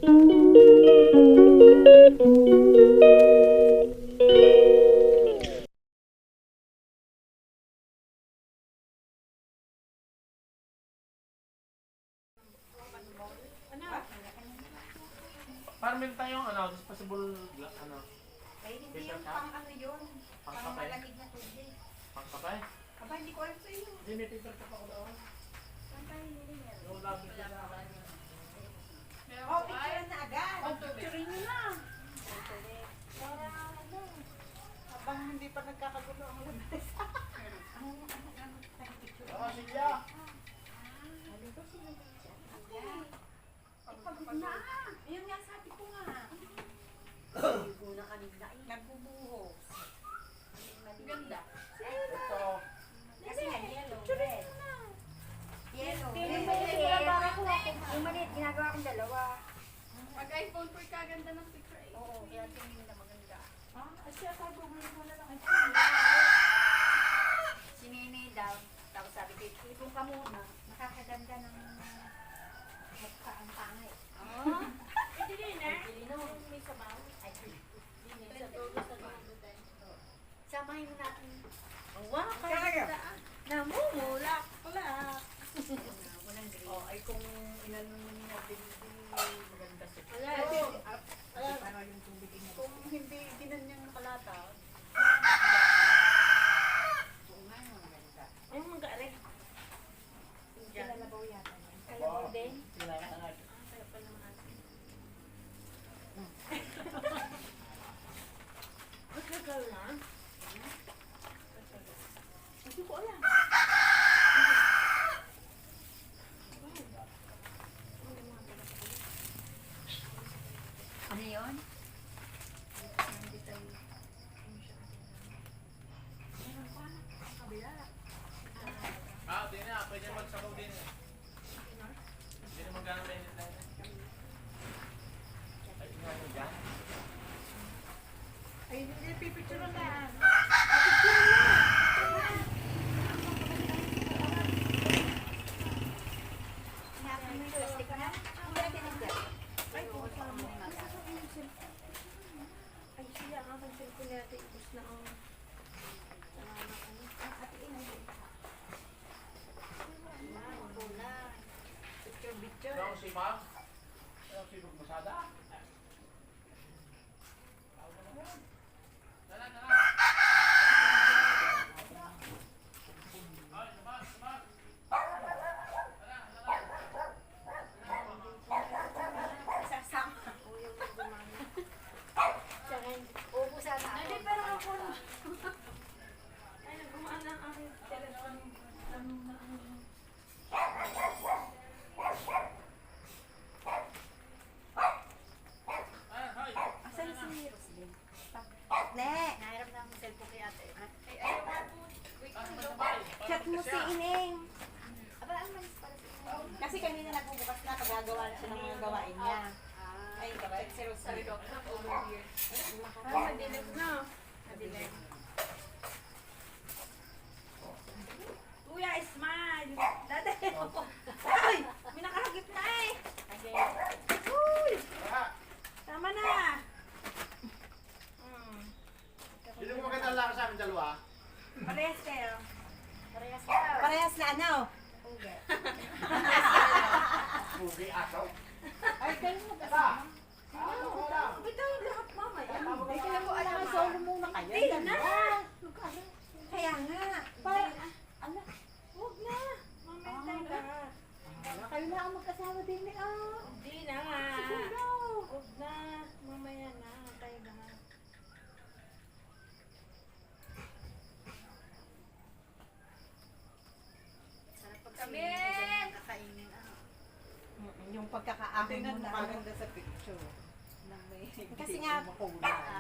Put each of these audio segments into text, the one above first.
Parang meron tayong disposable ano. Ay, hindi yung pang ano yun. Pang malamig na tubig. Pangkapay? Aba, hindi ko alam sa iyo. Hindi, may paper ka pa ako daw. Saan tayo nili meron? Yung lagi ko na. Oh, picture na agad. Oh, picturein nyo na. Para ano, habang hindi pa nagkakagulo ang labas. Oo, Silya. Ayun nga, sabi ko nga. Nagbubuhos. Ganda. Ito. Kasi nga, yellow, red. Yellow, Yung red. maliit, ginagawa kong dalawa. Pag iPhone 4 kaganda ng picture eh. Oo, kaya tingin na maganda. Siya sabi ko, mo na lang ang Sinini daw. Tapos sabi ko, ipon ka muna. Nakakaganda ng mukha ang pangit. Ito din eh. May sabaw. Ay, Sa dulo sa dulo tayo. samahin mo natin. Wow, kaganda. Namumula. Wala. Walang green. Oh, ay kung inano mo na binili, maganda siya. Wala. Para yung tubig niya. Kung hindi ginanyang nakalata, kung nga yung maganda. Yung mga rin. Kilalabaw yata. Kaya mo din. Sila na nga. Kaya pala ng asin. Matagal na. Hindi ko alam. Ano yun? Di na. Pwede magsabaw din eh. Hindi na magkano na init na yun. Ay, nga mo dyan. Ay, hindi pipicture na. Hinapin mo yung plastic na? Ang ganda din dyan. Ay, kung saan mo na. Ay, siya ang aking cellphone natin. Ibus na ang... Picture. Ano si Ma'am? Ano si Masada? Dala, dala. Ay, naman, naman. Sasama. Upo sana ako. Hindi, pero ako na. Ay, nagbumaan ang aking telephone. Ano na ang... Ay, ay. Asan si Roslyn? Ne, nahirap na akong cellphone kay ate. Ay, ayaw nga po. Wait, Ah, ano masabay. Chat mo si Ineng. Aba, ang malis para sa inyo. Kasi kanina nagbubukas na pagagawa na siya ng mga gawain niya. Ay, chat si Sabi Roslyn. ko, not over here. Ay, madilim na. Madilim. Kuya, smile! Dada! Ay! May nakahagip na eh! Uy! Ah, Tama na! Hindi mo maganda lang sa amin dalawa. Parehas kayo. Parehas ka. Parehas na ano? Uge. Bugi, asaw. Ay, kayo mo Tara. Ano ko lang? Ito yung lahat mamaya. Tama Hindi ka kaya na. mo alam solo muna kayo. Hindi na! Kaya nga. Ano? Huwag na! Mamaya tayo lahat. Kayo na ang magkasama din ni Hindi na nga. Siguro. Huwag na. Mamaya na. Tayo lahat. Kami! Kakainin yung pagkakaakin mo na maganda sa picture. Kasi nga,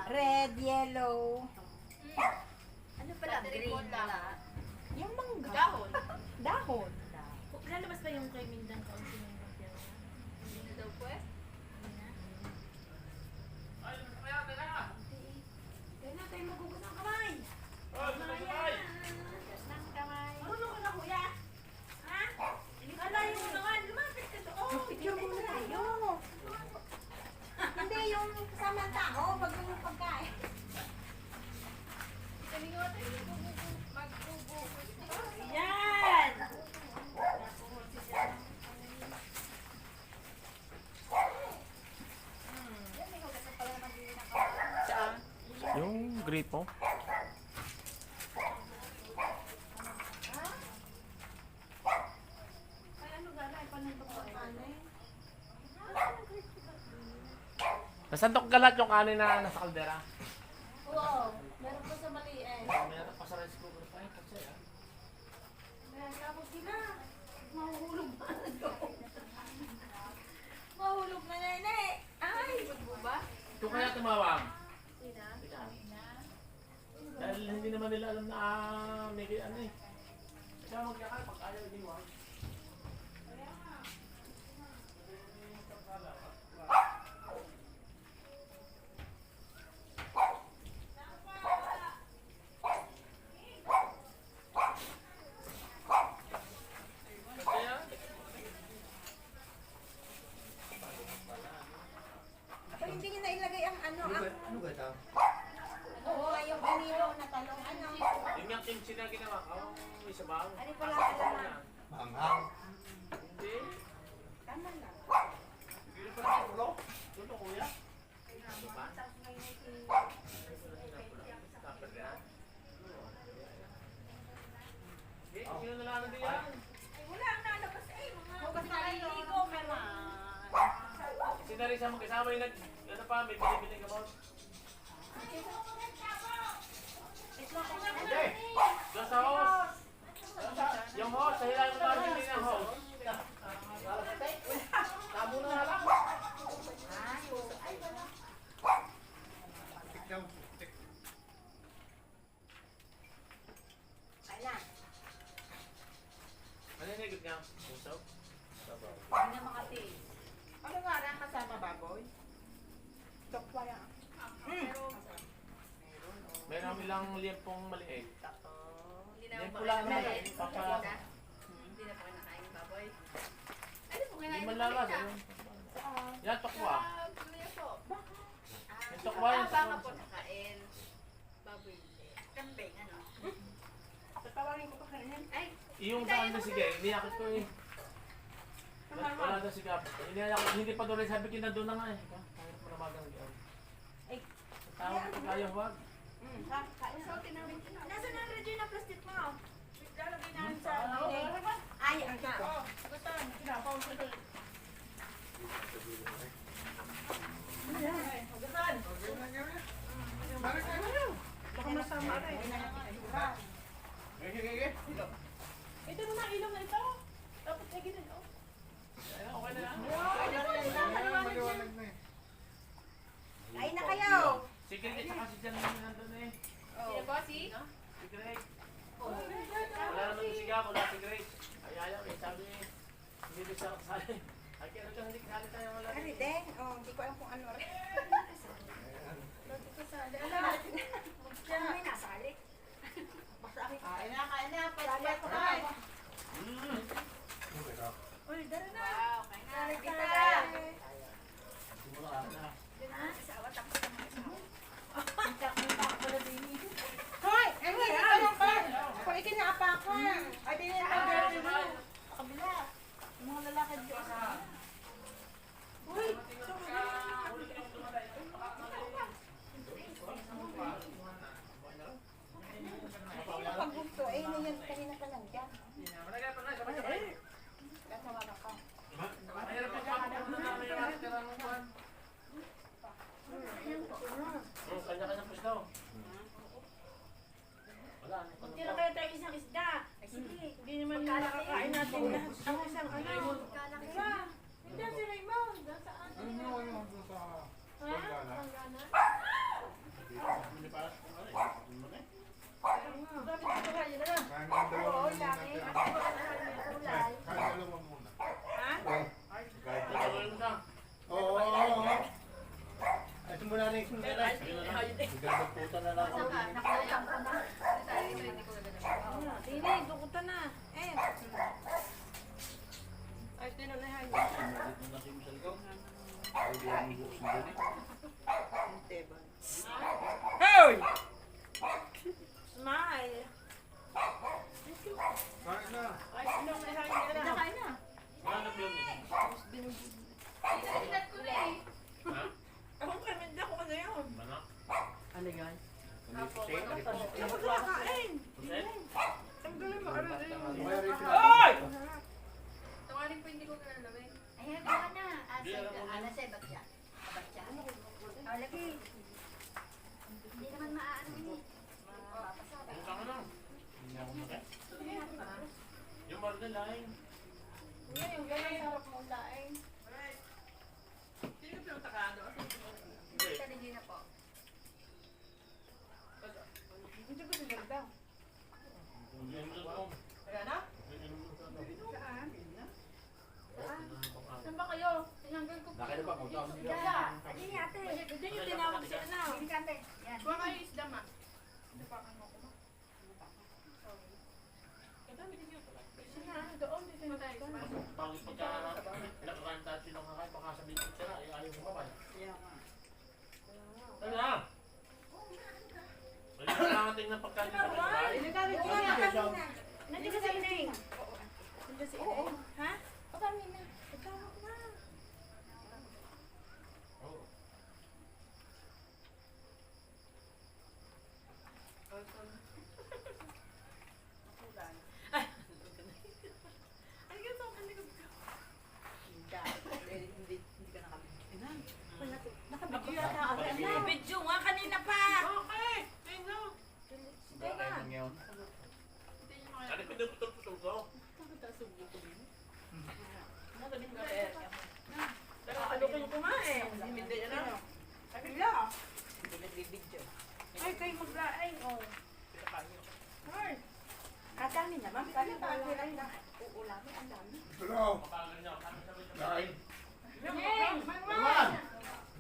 red, yellow. Ano pala? Green pala. Yung mangga. Dahon. Dahon. Lalabas ba yung kay Mindan kaunti ng pagkira? Hindi na daw po eh. Ay, kaya, tara. Kaya na tayo magugot ng kamay. Ay, sabay. Ng kamay. Marunong ka na kuya? Ha? Alayo mo naman. Lumapit ka doon. Picture muna tayo. naman tao pag yung pagkain. Yan! Saan? Yung gripo. Ay, ano gala? Ay, panuto ko. Nasandok galat yung kanin na nasa kaldera. Oo, meron pa sa maliit. Meron pa sa rice cooker pa yun. Kasi ah. Tapos sila. Mahuhulog na Mahulog na nene. Ay! Ito kaya tumawag. Ikaw. Dahil hindi naman nila alam na may ano eh. Kaya magkakal pag ayaw hindi wag. Pero hindi niya nailagay ang ano, ang... Ano ba ito? Oo, yung inilo na talong ano. Yung yung kimchi na ginawa ko, may sabaw. Ano pala alam? Manghang. Hindi. Tama lang. Hindi pa rin ulo. Ulo kuya. Ano ba? Dapat yan. Eh, yun na lang din yan. Ay, wala ang nalabas eh. Hugas na naliligo, meron. Si Narisa mo kasama yung ano pa, may bili-bili ka mo. Hindi. Doon sa host. Yung host, sa hilahin mo tayo hindi ng host. Tabo na lang. Ikaw. Ay na. Ano yung higit niya? Puso? Sabaw. Hindi na makati. Ano nga rin kasama baboy? Dokwa yan. Meron ilang liempong maliit. Hindi na Liempo po lang naman. kinakain. Papa. Hindi na po kinakain yung baboy. Ano po Hindi kinain man ng lalas. balita? Yan, tokwa. Pamilya po. Yung tokwa yun. Baka po nakain. Baboy hindi. Kambing, ano? Tatawagin ko pa kainin. Ay, Yung saan na sige, iniyakit ko eh. Wala na si Gab. Iniyakit, hindi pa doon rin sabi ko na doon na nga eh. Kahit malamagang yun. Ay. Tawag ko tayo, wag. Kain sa tinawin ko na. Nasaan ang Regina plastic mo? Lalagay namin sa... Oo. Ay, ang ka. Gutan. Kinapaw ko ito. Hugasan. Baka masama rin. Ito naman ilong na ito. Dapat lagi na ito. Ayun, okay na lang. Maliwanag na eh. Kain na kayo. Si Greg at saka si Jan na nandun eh. sino po si? Si Greg. Wala naman si Gab, wala si Greg. Ay, ayaw eh. Sabi eh, hindi ko siya kasali. Ay, kaya ano hindi kasali tayo wala. Ano din? Oh, hindi ko alam kung ano rin. May nasali. Kain na, kain na. Pagkat ko kain. Mm. Ano ba ito? Uy, dara na. Wow, kaya nga. Dara Dito na. lang. Isawat ako sa mga isaw. Hoy! Ang hindi ka lang pa! Ako ikinaapakan! Ay, di na ang girl mo! Kabila! Yung mga lalaki doon. Uy! Yung pagbugto, eh, na yan kanina ka lang dyan. Tatawagan ka. Mahirap yung papapunan namin yung natitira ng buwan. Kanya-kanya po daw. Wala. Tira kayo tayo isang isda. Ay, sige. Hindi naman nakakain natin lahat. Ang isang ano. Diba? Hindi si Raymond. Saan? Ano mo yung doon sa Ha? Pagana? Pagana? Bakit ito ka yun na? Kaya mga dalawa Oo, muna laki. natin. Ako wala na kami kulay. Kaya dalawa muna. Ha? Kahit Ito yun na. Oo. Ito muna rin yung sundaran. Gagagputan na lang ako. Nakutang ko na. Dito, hindi ko gagawin. Tini, dukuta na. Eh. Ay, tinunahan. Oo, Hindi ang bukos mo dyan eh. Hey! Smile. Kain na. Ay, sino na sa akin na? Nakain na. Wala na film eh. Pinasilat ko na eh. Ha? Ako kami ko ano yun? Ano? Ano yan? Ako nakakain. Puset? Ang galing mo. Ano na yun? May rito na. Oy! Tawarin po hindi ko kalalawin. Ayan, gawa na. Di, alam mo na. Alasay, batya. Batya. Oh, lagi. Hindi naman maaano ini. Mapapasada. Pumunta ka na. Hindi ako makit. Yung marga laing. Ngayon, yung ganyan sarap mo laing. Hindi. Sa Regina po. Hindi ko sinagda. Hindi mo sa tom. Kaya na? Saan? Saan ba kayo? Tinanggal ko po. Nakita ba? Kung tawag nila. Isda. Adi ni ate. Hindi yung tinawag si ano. Hindi ka ate. Yan. Kuha kayo isda ma. Sina, doon. Dito yung tayo. Pag pagka nakakanta sila kakain, baka sabihin ko sila, ayaw mo kapal. Ano na? Ay, nakakating ng pagkain ng kapal. Nagalit ko na kanina. Nandiyan ka sa inay. Nandiyan si inay. Ha? O kami na. Tawag na. Oo. Ano ka sa akin? Nakabigyo yata ako. Video nga kanina pa. Okay! Tingno! Kaya nang ngayon. Ano pinuputol-putol ko? Nakakalukin ko nga eh. Hindi na lang. Kabila. Ay, kayo maglaing. Oh. Ay. Kadami naman. Kami pa ang hirang na. Uulamin. Ang dami. Pero, Kapagal niya. Kami sabi sa kain. Hey! Naman!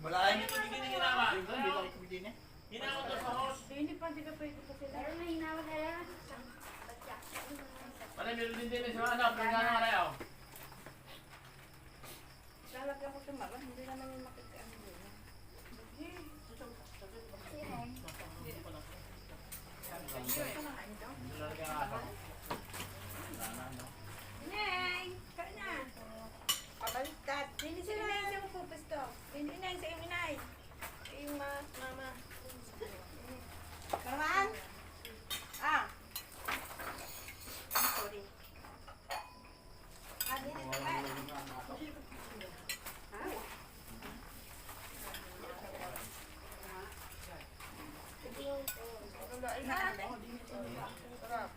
Malayan. Hindi na ginawa. Hindi lang kumiti niya. Hinakot ko sa host. Hindi pa, hindi ka pwede pa sila. Pero may hinawan na yan. Batya. Panay, meron din din sa ano, pagkana ka rin ako. Lalagyan ko sa mama. Hindi naman yung makikita. Hindi lang kaya Inay! Kain na! Pabaliktad. Hindi sila inay sa pupusto. Hindi inay sa iyong inay. Sa iyong mama. Naman? Ah! Sorry. Ano yun? Sarap.